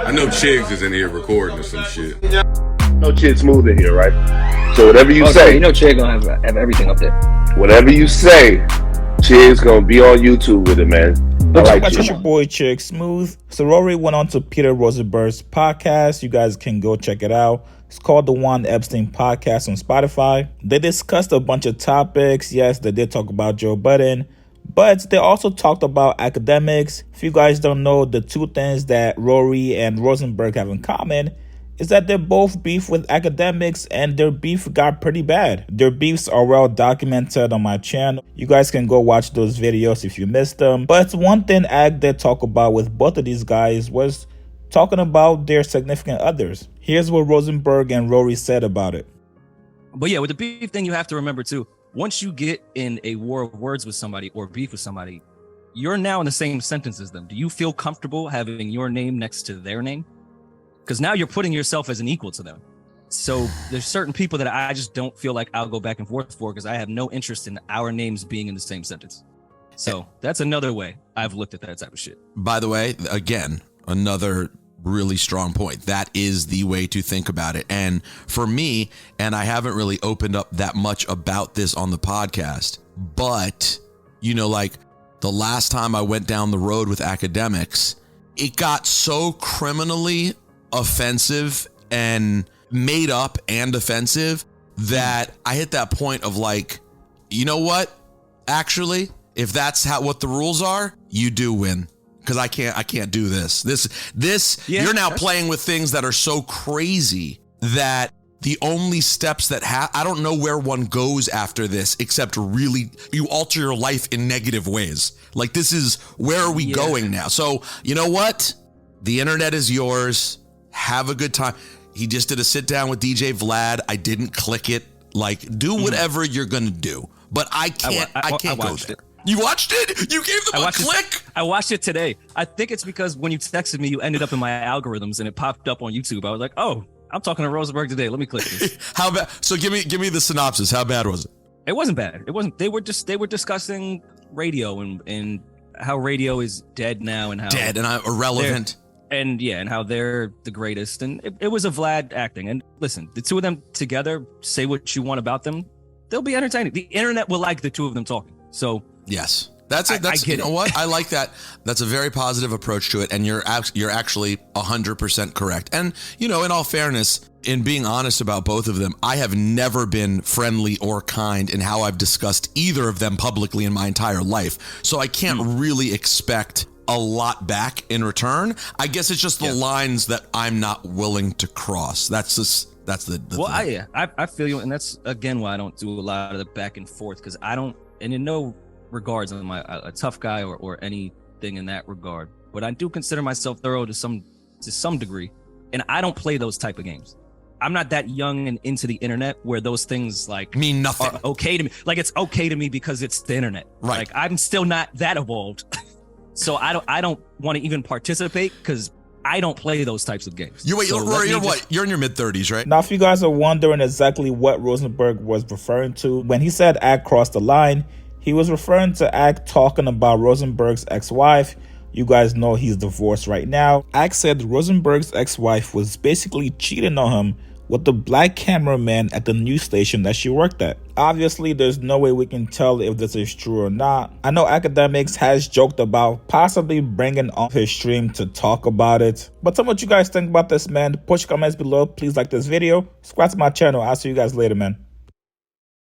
I know Chigs is in here recording or some shit. No Chid Smooth in here, right? So whatever you say, you know Chid gonna have everything up there. Whatever you say, Chid's gonna be on YouTube with it, man. I like It's your boy Chig Smooth. So Rory went on to Peter Rosenberg's podcast. You guys can go check it out. It's called the One Epstein Podcast on Spotify. They discussed a bunch of topics. Yes, they did talk about Joe Budden, but they also talked about academics. If you guys don't know, the two things that Rory and Rosenberg have in common is that they're both beef with academics, and their beef got pretty bad. Their beefs are well documented on my channel. You guys can go watch those videos if you missed them. But one thing Ag did talk about with both of these guys was talking about their significant others. Here's what Rosenberg and Rory said about it. But yeah, with the beef thing, you have to remember too, once you get in a war of words with somebody or beef with somebody, you're now in the same sentence as them. Do you feel comfortable having your name next to their name? Because now you're putting yourself as an equal to them. So there's certain people that I just don't feel like I'll go back and forth for because I have no interest in our names being in the same sentence. So that's another way I've looked at that type of shit. By the way, again, another really strong point. That is the way to think about it. And for me, and I haven't really opened up that much about this on the podcast, but, you know, like the last time I went down the road with academics, it got so criminally offensive and made up and offensive that I hit that point of like, you know what? Actually, if that's what the rules are, you do win. Because I can't do this. Yeah, you're now playing with things that are so crazy that the only steps that I don't know where one goes after this, except really you alter your life in negative ways. Like this is where are we going now? So you know what? The internet is yours. Have a good time. He just did a sit down with DJ Vlad. I didn't click it. Like do whatever you're gonna do, but I can't go there. You watched it? You gave them a click? I watched it today. I think it's because when you texted me, you ended up in my algorithms and it popped up on YouTube. I was like, oh, I'm talking to Rosenberg today. Let me click this. How bad? So give me the synopsis. How bad was it? It wasn't bad. It wasn't. They were discussing radio and how radio is dead now and how dead and irrelevant. And how they're the greatest. And it was a Vlad acting. And listen, the two of them together, say what you want about them, they'll be entertaining. The internet will like the two of them talking. So yes, that's it. That's, you know what? I like that. That's a very positive approach to it. And you're actually 100% correct. And, you know, in all fairness, in being honest about both of them, I have never been friendly or kind in how I've discussed either of them publicly in my entire life. So I can't really expect a lot back in return. I guess it's just the lines that I'm not willing to cross. That's the well, I feel you. And that's, again, why I don't do a lot of the back and forth because I don't. And in no regards am I a tough guy or anything in that regard, but I do consider myself thorough to some degree, and I don't play those type of games. I'm not that young and into the internet where those things like mean nothing. Are okay to me. Like it's okay to me because it's the internet. Right. Like I'm still not that evolved, so I don't want to even participate because I don't play those types of games. Rory, you're in your mid-30s, right? Now, if you guys are wondering exactly what Rosenberg was referring to when he said Ag crossed the line, he was referring to Ag talking about Rosenberg's ex-wife. You guys know he's divorced right now. Ag said Rosenberg's ex-wife was basically cheating on him with the black cameraman at the news station that she worked at. Obviously, there's no way we can tell if this is true or not. I know Academics has joked about possibly bringing on his stream to talk about it. But tell me what you guys think about this, man. Push comments below. Please like this video. Subscribe to my channel. I'll see you guys later, man.